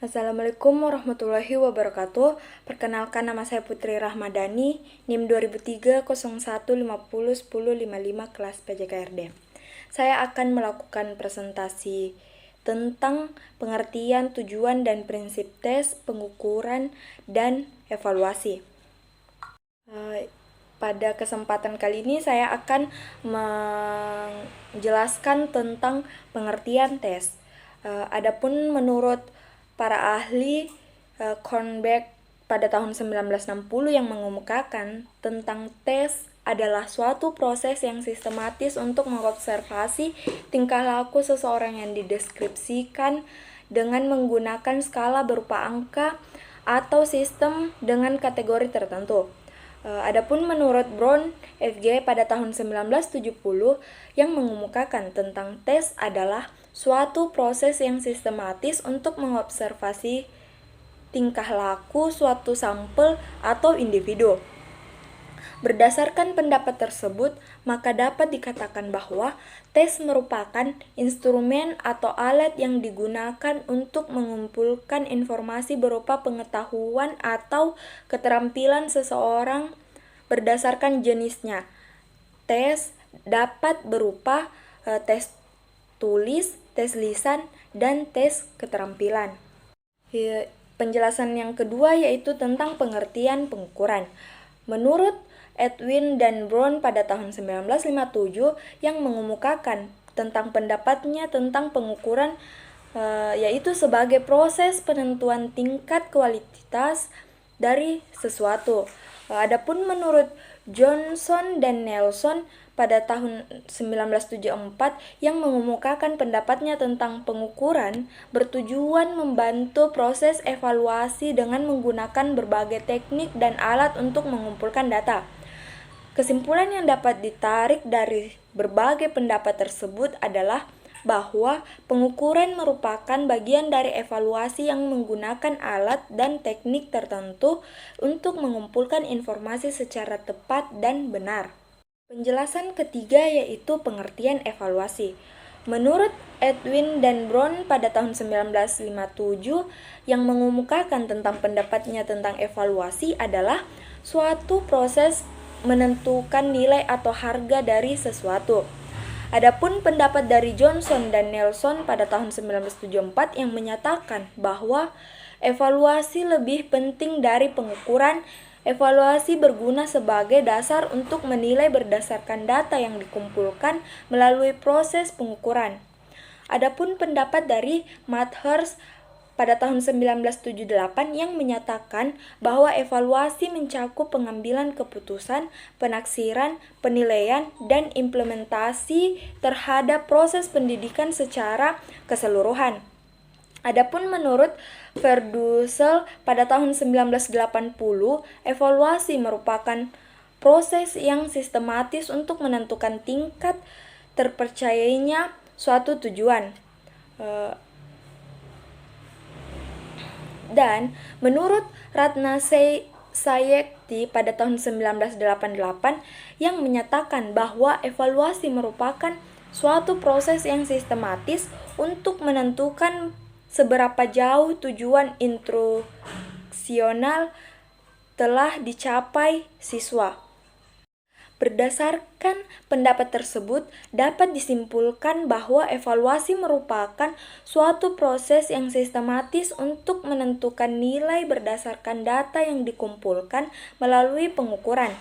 Assalamualaikum warahmatullahi wabarakatuh. Perkenalkan, nama saya Putri Rahmadani, NIM 2003 0150 1055 kelas PJKRD. Saya akan melakukan presentasi tentang pengertian, tujuan, dan prinsip tes, pengukuran, dan evaluasi. Pada kesempatan kali ini saya akan menjelaskan tentang pengertian tes. Adapun menurut para ahli, Kornberg pada tahun 1960 yang mengemukakan tentang tes adalah suatu proses yang sistematis untuk mengobservasi tingkah laku seseorang yang dideskripsikan dengan menggunakan skala berupa angka atau sistem dengan kategori tertentu. Adapun menurut Brown FG pada tahun 1970 yang mengemukakan tentang tes adalah suatu proses yang sistematis untuk mengobservasi tingkah laku suatu sampel atau individu. Berdasarkan pendapat tersebut, maka dapat dikatakan bahwa tes merupakan instrumen atau alat yang digunakan untuk mengumpulkan informasi berupa pengetahuan atau keterampilan seseorang berdasarkan jenisnya. Tes dapat berupa tes tulis, tes lisan, dan tes keterampilan. Penjelasan yang kedua yaitu tentang pengertian pengukuran. Menurut Edwin dan Brown pada tahun 1957 yang mengemukakan tentang pendapatnya tentang pengukuran yaitu sebagai proses penentuan tingkat kualitas dari sesuatu. Adapun menurut Johnson dan Nelson pada tahun 1974 yang mengemukakan pendapatnya tentang pengukuran bertujuan membantu proses evaluasi dengan menggunakan berbagai teknik dan alat untuk mengumpulkan data. Kesimpulan yang dapat ditarik dari berbagai pendapat tersebut adalah bahwa pengukuran merupakan bagian dari evaluasi yang menggunakan alat dan teknik tertentu untuk mengumpulkan informasi secara tepat dan benar. Penjelasan ketiga yaitu pengertian evaluasi. Menurut Edwin dan Brown pada tahun 1957 yang mengemukakan tentang pendapatnya tentang evaluasi adalah suatu proses menentukan nilai atau harga dari sesuatu. Adapun pendapat dari Johnson dan Nelson pada tahun 1974 yang menyatakan bahwa evaluasi lebih penting dari pengukuran. Evaluasi berguna sebagai dasar untuk menilai berdasarkan data yang dikumpulkan melalui proses pengukuran. Adapun pendapat dari Mathers pada tahun 1978 yang menyatakan bahwa evaluasi mencakup pengambilan keputusan, penaksiran, penilaian, dan implementasi terhadap proses pendidikan secara keseluruhan. Adapun menurut Verdusel pada tahun 1980, evaluasi merupakan proses yang sistematis untuk menentukan tingkat terpercayainya suatu tujuan. Dan menurut Ratna Sayekti pada tahun 1988 yang menyatakan bahwa evaluasi merupakan suatu proses yang sistematis untuk menentukan seberapa jauh tujuan instruksional telah dicapai siswa. Berdasarkan pendapat tersebut, dapat disimpulkan bahwa evaluasi merupakan suatu proses yang sistematis untuk menentukan nilai berdasarkan data yang dikumpulkan melalui pengukuran.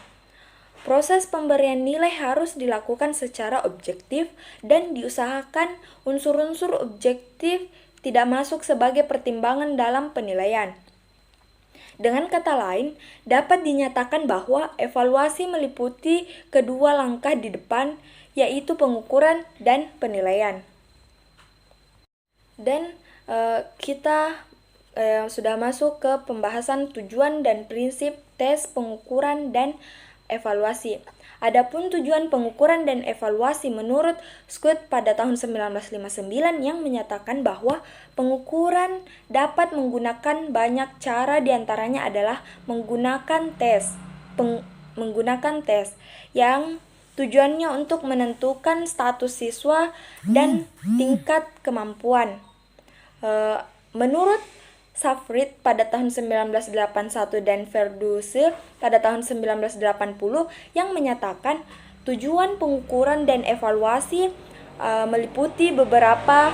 Proses pemberian nilai harus dilakukan secara objektif dan diusahakan unsur-unsur objektif tidak masuk sebagai pertimbangan dalam penilaian. Dengan kata lain, dapat dinyatakan bahwa evaluasi meliputi kedua langkah di depan, yaitu pengukuran dan penilaian. Dan kita sudah masuk ke pembahasan tujuan dan prinsip tes, pengukuran, dan evaluasi. Adapun tujuan pengukuran dan evaluasi menurut Scott pada tahun 1959 yang menyatakan bahwa pengukuran dapat menggunakan banyak cara, diantaranya adalah menggunakan tes yang tujuannya untuk menentukan status siswa dan tingkat kemampuan. Menurut Safrit pada tahun 1981 dan Verduse pada tahun 1980 yang menyatakan tujuan pengukuran dan evaluasi meliputi beberapa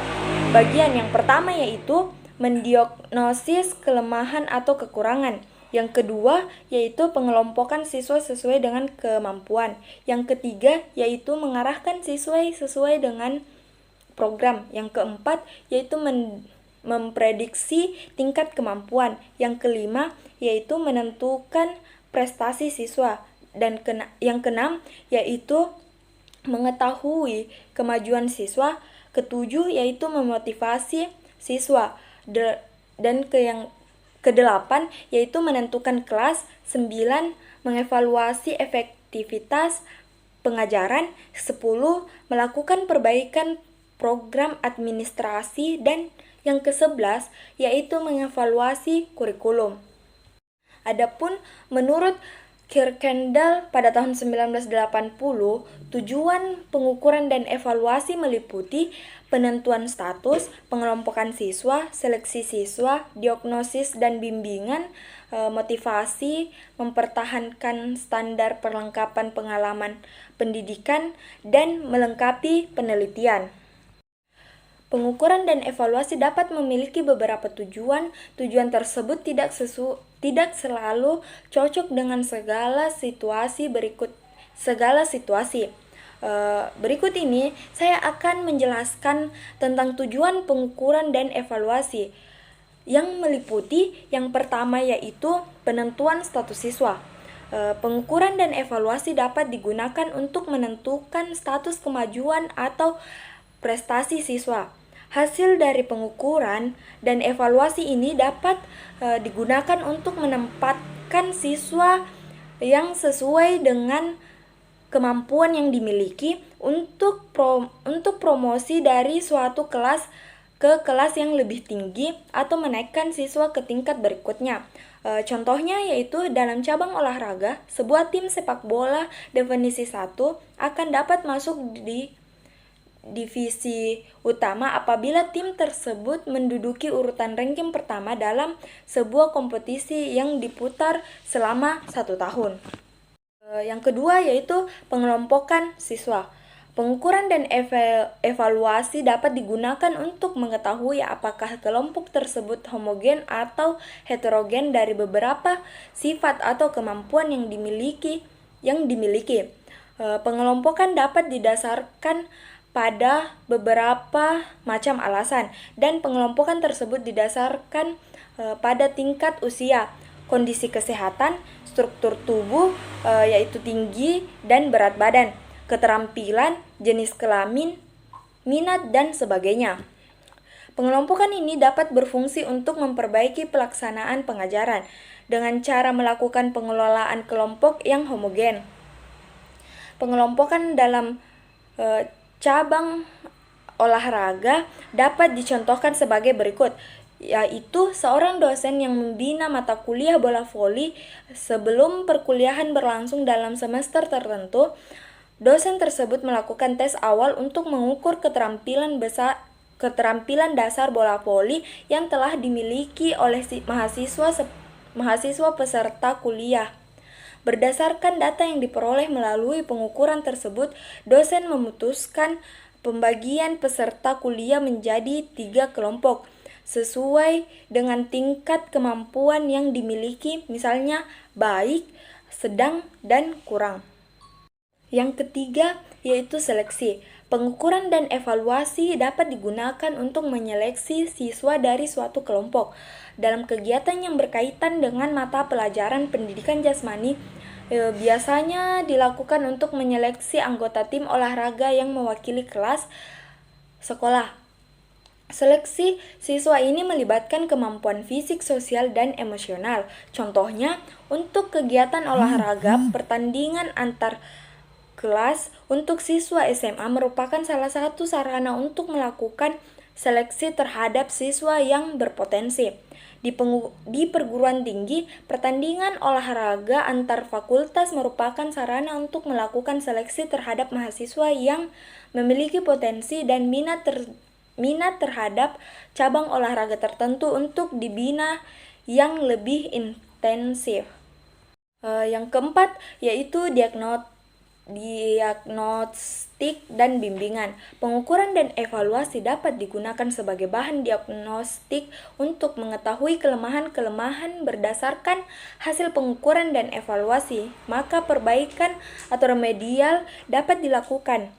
bagian. Yang pertama yaitu mendiagnosis kelemahan atau kekurangan. Yang kedua yaitu pengelompokan siswa sesuai dengan kemampuan. Yang ketiga yaitu mengarahkan siswa sesuai dengan program. Yang keempat yaitu memprediksi tingkat kemampuan. Yang kelima yaitu menentukan prestasi siswa. Dan yang keenam yaitu mengetahui kemajuan siswa. Ketujuh yaitu memotivasi siswa. Dan yang kedelapan yaitu menentukan kelas. 9 mengevaluasi efektivitas pengajaran. 10 melakukan perbaikan program administrasi. Dan yang ke-11 yaitu mengevaluasi kurikulum. Adapun menurut Kirkendall pada tahun 1980, tujuan pengukuran dan evaluasi meliputi penentuan status, pengelompokan siswa, seleksi siswa, diagnosis dan bimbingan, motivasi, mempertahankan standar perlengkapan pengalaman pendidikan, dan melengkapi penelitian. Pengukuran dan evaluasi dapat memiliki beberapa tujuan. Tujuan tersebut tidak selalu cocok dengan segala situasi. Berikut ini saya akan menjelaskan tentang tujuan pengukuran dan evaluasi yang meliputi yang pertama yaitu penentuan status siswa. Pengukuran dan evaluasi dapat digunakan untuk menentukan status kemajuan atau prestasi siswa. Hasil dari pengukuran dan evaluasi ini dapat digunakan untuk menempatkan siswa yang sesuai dengan kemampuan yang dimiliki untuk promosi dari suatu kelas ke kelas yang lebih tinggi atau menaikkan siswa ke tingkat berikutnya. Contohnya yaitu dalam cabang olahraga, sebuah tim sepak bola definisi 1 akan dapat masuk di divisi utama apabila tim tersebut menduduki urutan ranking pertama dalam sebuah kompetisi yang diputar selama 1 tahun. Yang kedua yaitu pengelompokan siswa. Pengukuran dan evaluasi dapat digunakan untuk mengetahui apakah kelompok tersebut homogen atau heterogen dari beberapa sifat atau kemampuan yang dimiliki. Pengelompokan dapat didasarkan pada beberapa macam alasan, dan pengelompokan tersebut didasarkan pada tingkat usia, kondisi kesehatan, struktur tubuh yaitu tinggi dan berat badan, keterampilan, jenis kelamin, minat, dan sebagainya. Pengelompokan ini dapat berfungsi untuk memperbaiki pelaksanaan pengajaran dengan cara melakukan pengelolaan kelompok yang homogen. Pengelompokan dalam cabang olahraga dapat dicontohkan sebagai berikut, yaitu seorang dosen yang membina mata kuliah bola voli sebelum perkuliahan berlangsung dalam semester tertentu. Dosen tersebut melakukan tes awal untuk mengukur keterampilan dasar bola voli yang telah dimiliki oleh mahasiswa peserta kuliah. Berdasarkan data yang diperoleh melalui pengukuran tersebut, dosen memutuskan pembagian peserta kuliah menjadi 3 kelompok sesuai dengan tingkat kemampuan yang dimiliki, misalnya baik, sedang, dan kurang. Yang ketiga yaitu seleksi. Pengukuran dan evaluasi dapat digunakan untuk menyeleksi siswa dari suatu kelompok dalam kegiatan yang berkaitan dengan mata pelajaran pendidikan jasmani. Biasanya dilakukan untuk menyeleksi anggota tim olahraga yang mewakili kelas sekolah. Seleksi siswa ini melibatkan kemampuan fisik, sosial, dan emosional. Contohnya, untuk kegiatan olahraga, pertandingan antar kelas untuk siswa SMA merupakan salah satu sarana untuk melakukan seleksi terhadap siswa yang berpotensi. Di perguruan tinggi, pertandingan olahraga antar fakultas merupakan sarana untuk melakukan seleksi terhadap mahasiswa yang memiliki potensi dan minat minat terhadap cabang olahraga tertentu untuk dibina yang lebih intensif. Yang keempat yaitu diagnostik dan bimbingan. Pengukuran dan evaluasi dapat digunakan sebagai bahan diagnostik untuk mengetahui kelemahan-kelemahan berdasarkan hasil pengukuran dan evaluasi, maka perbaikan atau remedial dapat dilakukan.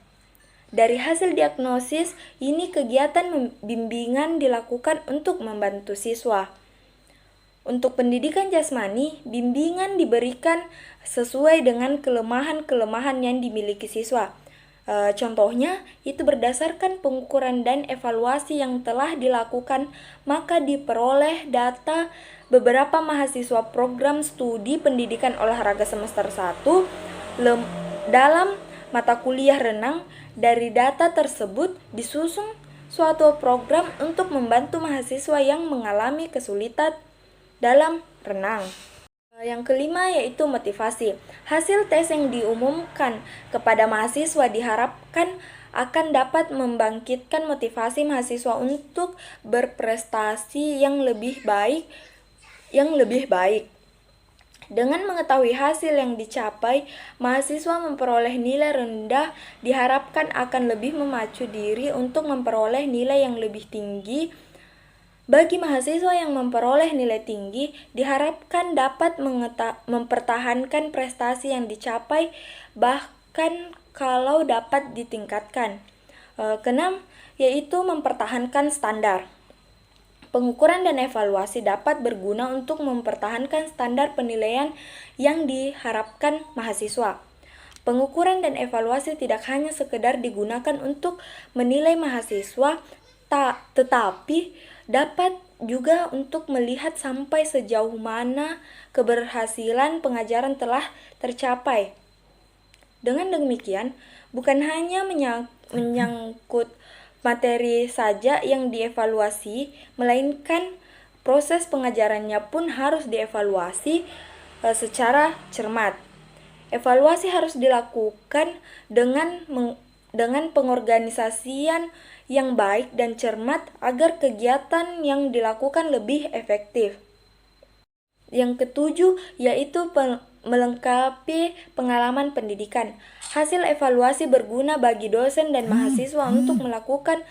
Dari hasil diagnosis ini, kegiatan bimbingan dilakukan untuk membantu siswa. Untuk pendidikan jasmani, bimbingan diberikan sesuai dengan kelemahan-kelemahan yang dimiliki siswa. Contohnya, itu berdasarkan pengukuran dan evaluasi yang telah dilakukan, maka diperoleh data beberapa mahasiswa program studi pendidikan olahraga semester 1 dalam mata kuliah renang. Dari data tersebut disusun suatu program untuk membantu mahasiswa yang mengalami kesulitan dalam renang. Yang kelima yaitu motivasi. Hasil tes yang diumumkan kepada mahasiswa diharapkan akan dapat membangkitkan motivasi mahasiswa untuk berprestasi yang lebih baik. Dengan mengetahui hasil yang dicapai, mahasiswa memperoleh nilai rendah diharapkan akan lebih memacu diri untuk memperoleh nilai yang lebih tinggi. Bagi mahasiswa yang memperoleh nilai tinggi, diharapkan dapat mempertahankan prestasi yang dicapai, bahkan kalau dapat ditingkatkan. Keenam, yaitu mempertahankan standar. Pengukuran dan evaluasi dapat berguna untuk mempertahankan standar penilaian yang diharapkan mahasiswa. Pengukuran dan evaluasi tidak hanya sekedar digunakan untuk menilai mahasiswa, tetapi dapat juga untuk melihat sampai sejauh mana keberhasilan pengajaran telah tercapai. Dengan demikian, bukan hanya menyangkut materi saja yang dievaluasi, melainkan proses pengajarannya pun harus dievaluasi secara cermat. Evaluasi harus dilakukan dengan pengorganisasian yang baik dan cermat agar kegiatan yang dilakukan lebih efektif. Yang ketujuh yaitu melengkapi pengalaman pendidikan. Hasil evaluasi berguna bagi dosen dan mahasiswa untuk melakukan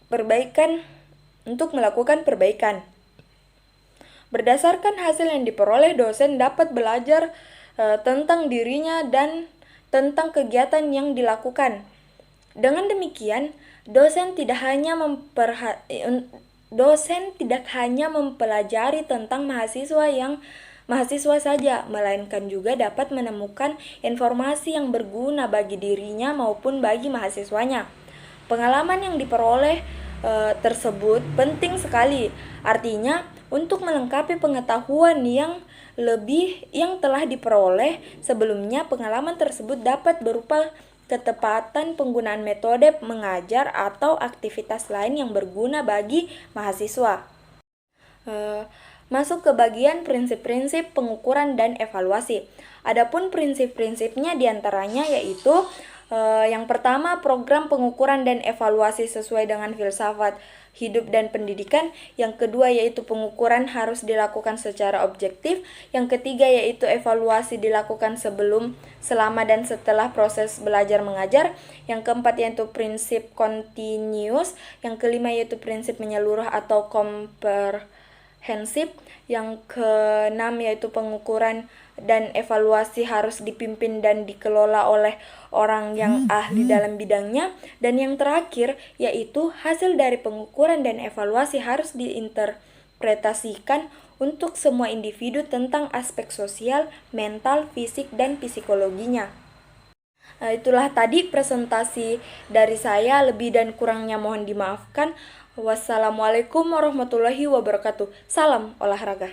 perbaikan. Berdasarkan hasil yang diperoleh, dosen dapat belajar tentang dirinya dan tentang kegiatan yang dilakukan. Dengan demikian, dosen tidak hanya mempelajari tentang mahasiswa saja, melainkan juga dapat menemukan informasi yang berguna bagi dirinya maupun bagi mahasiswanya. Pengalaman yang diperoleh tersebut penting sekali. Artinya, untuk melengkapi pengetahuan yang telah diperoleh sebelumnya, pengalaman tersebut dapat berupa ketepatan penggunaan metode mengajar atau aktivitas lain yang berguna bagi mahasiswa. Masuk ke bagian prinsip-prinsip pengukuran dan evaluasi. Adapun prinsip-prinsipnya diantaranya yaitu yang pertama, program pengukuran dan evaluasi sesuai dengan filsafat hidup dan pendidikan. Yang kedua yaitu pengukuran harus dilakukan secara objektif. Yang ketiga yaitu evaluasi dilakukan sebelum, selama, dan setelah proses belajar mengajar. Yang keempat yaitu prinsip continuous. Yang kelima yaitu prinsip menyeluruh atau komprehensif. Yang keenam yaitu pengukuran dan evaluasi harus dipimpin dan dikelola oleh orang yang ahli dalam bidangnya. Dan yang terakhir yaitu hasil dari pengukuran dan evaluasi harus diinterpretasikan untuk semua individu tentang aspek sosial, mental, fisik, dan psikologinya. Itulah tadi presentasi dari saya, lebih dan kurangnya mohon dimaafkan. Wassalamualaikum warahmatullahi wabarakatuh. Salam olahraga.